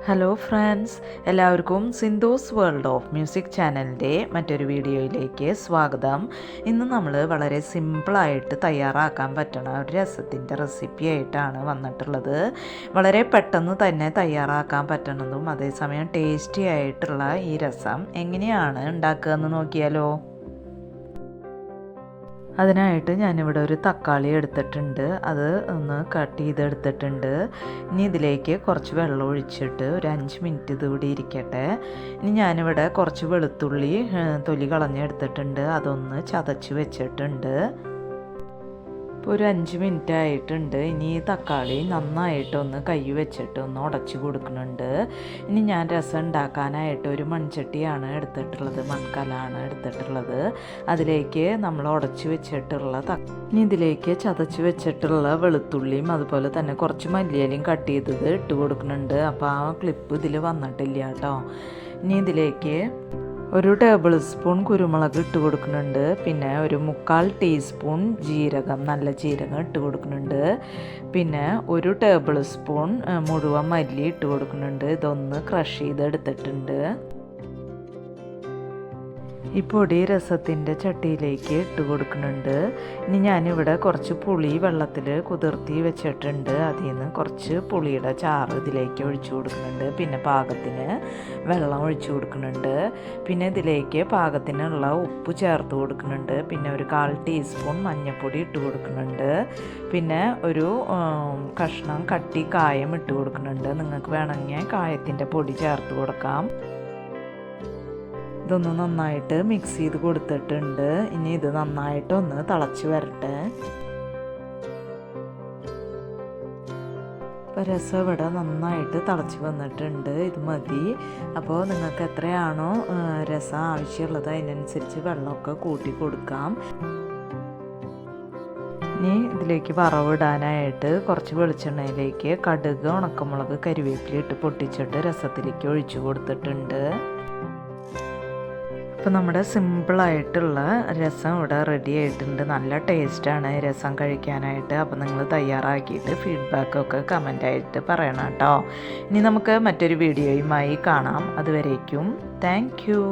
Hello friends, എല്ലാവർക്കും Sindhu's world of music ചാനലിൻ്റെ മറ്റൊരു വീഡിയോയിലേക്ക് സ്വാഗതം. ഇന്ന് നമ്മൾ വളരെ സിമ്പിളായിട്ട് തയ്യാറാക്കാൻ പറ്റുന്ന ഒരു രസത്തിൻ്റെ റെസിപ്പി ആയിട്ടാണ് വന്നിട്ടുള്ളത്. വളരെ പെട്ടെന്ന് തന്നെ തയ്യാറാക്കാൻ പറ്റുന്നതും അതേസമയം ടേസ്റ്റി ആയിട്ടുള്ള ഈ രസം എങ്ങനെയാണ് ഉണ്ടാക്കുക എന്ന് നോക്കിയാലോ. അതിനായിട്ട് ഞാനിവിടെ ഒരു തക്കാളി എടുത്തിട്ടുണ്ട്, അത് ഒന്ന് കട്ട് ചെയ്തെടുത്തിട്ടുണ്ട്. ഇനി ഇതിലേക്ക് കുറച്ച് വെള്ളം ഒഴിച്ചിട്ട് ഒരു 5 മിനിറ്റ് ഇത് ഇവിടെ ഇരിക്കട്ടെ. ഇനി ഞാനിവിടെ കുറച്ച് വെളുത്തുള്ളി തൊലി കളഞ്ഞെടുത്തിട്ടുണ്ട്, അതൊന്ന് ചതച്ച് വെച്ചിട്ടുണ്ട്. ഇപ്പോൾ ഒരു 5 മിനിറ്റ് ആയിട്ടുണ്ട്. ഇനി ഈ തക്കാളി നന്നായിട്ടൊന്ന് കൈ വെച്ചിട്ട് ഒന്ന് ഉടച്ച് കൊടുക്കുന്നുണ്ട്. ഇനി ഞാൻ രസം ഉണ്ടാക്കാനായിട്ട് ഒരു മൺചട്ടിയാണ് എടുത്തിട്ടുള്ളത്, മൺകലാണ് എടുത്തിട്ടുള്ളത്. അതിലേക്ക് നമ്മൾ ഉടച്ച് വെച്ചിട്ടുള്ള ഇനി ഇതിലേക്ക് ചതച്ച് വെച്ചിട്ടുള്ള വെളുത്തുള്ളിയും അതുപോലെ തന്നെ കുറച്ച് മല്ലിയിലയും കട്ട് ചെയ്തത് ഇട്ട് കൊടുക്കുന്നുണ്ട്. അപ്പോൾ ആ ക്ലിപ്പ് ഇതിൽ വന്നിട്ടില്ല കേട്ടോ. ഇനി ഇതിലേക്ക് ഒരു ടേബിൾ സ്പൂൺ കുരുമുളക് ഇട്ട് കൊടുക്കുന്നുണ്ട്, പിന്നെ ഒരു 1/4 ടീസ്പൂൺ ജീരകം, നല്ല ജീരകം ഇട്ട് കൊടുക്കുന്നുണ്ട്, പിന്നെ ഒരു ടേബിൾ സ്പൂൺ മുഴുവൻ മല്ലി ഇട്ട് കൊടുക്കുന്നുണ്ട്. ഇതൊന്ന് ക്രഷ് ചെയ്തെടുത്തിട്ടുണ്ട്. ഈ പൊടി രസത്തിൻ്റെ ചട്ടിയിലേക്ക് ഇട്ട് കൊടുക്കുന്നുണ്ട്. ഇനി ഞാനിവിടെ കുറച്ച് പുളി വെള്ളത്തിൽ കുതിർത്തി വെച്ചിട്ടുണ്ട്, അതിൽ നിന്ന് കുറച്ച് പുളിയുടെ ചാറ് ഇതിലേക്ക് ഒഴിച്ചു കൊടുക്കുന്നുണ്ട്. പിന്നെ പാകത്തിന് വെള്ളം ഒഴിച്ചു കൊടുക്കുന്നുണ്ട്. പിന്നെ ഇതിലേക്ക് പാകത്തിനുള്ള ഉപ്പ് ചേർത്ത് കൊടുക്കുന്നുണ്ട്. പിന്നെ ഒരു 1/4 ടീസ്പൂൺ മഞ്ഞൾപ്പൊടി ഇട്ട് കൊടുക്കുന്നുണ്ട്. പിന്നെ ഒരു കഷ്ണം കട്ടി കായം ഇട്ട് കൊടുക്കുന്നുണ്ട്. നിങ്ങൾക്ക് വേണമെങ്കിൽ കായത്തിൻ്റെ പൊടി ചേർത്ത് കൊടുക്കാം. ഇതൊന്ന് നന്നായിട്ട് മിക്സ് ചെയ്ത് കൊടുത്തിട്ടുണ്ട്. ഇനി ഇത് നന്നായിട്ടൊന്ന് തിളച്ച് വരട്ടെ. ഇപ്പോൾ രസം ഇവിടെ നന്നായിട്ട് തിളച്ച് വന്നിട്ടുണ്ട്. ഇത് മതി. അപ്പോൾ നിങ്ങൾക്ക് എത്രയാണോ രസം ആവശ്യമുള്ളത് അതിനനുസരിച്ച് വെള്ളമൊക്കെ കൂട്ടി കൊടുക്കാം. ഇനി ഇതിലേക്ക് വറവിടാനായിട്ട് കുറച്ച് വെളിച്ചെണ്ണയിലേക്ക് കടുക്, ഉണക്കമുളക്, കരിവേപ്പില ഇട്ട് പൊട്ടിച്ചിട്ട് രസത്തിലേക്ക് ഒഴിച്ചു കൊടുത്തിട്ടുണ്ട്. ഇപ്പോൾ നമ്മുടെ സിമ്പിളായിട്ടുള്ള രസം ഇവിടെ റെഡി ആയിട്ടുണ്ട്. നല്ല ടേസ്റ്റാണ് രസം കഴിക്കാനായിട്ട്. അപ്പോൾ നിങ്ങൾ തയ്യാറാക്കിയിട്ട് ഫീഡ്ബാക്കൊക്കെ കമൻ്റായിട്ട് പറയണം കേട്ടോ. ഇനി നമുക്ക് മറ്റൊരു വീഡിയോയുമായി കാണാം. അതുവരേക്കും താങ്ക് യു.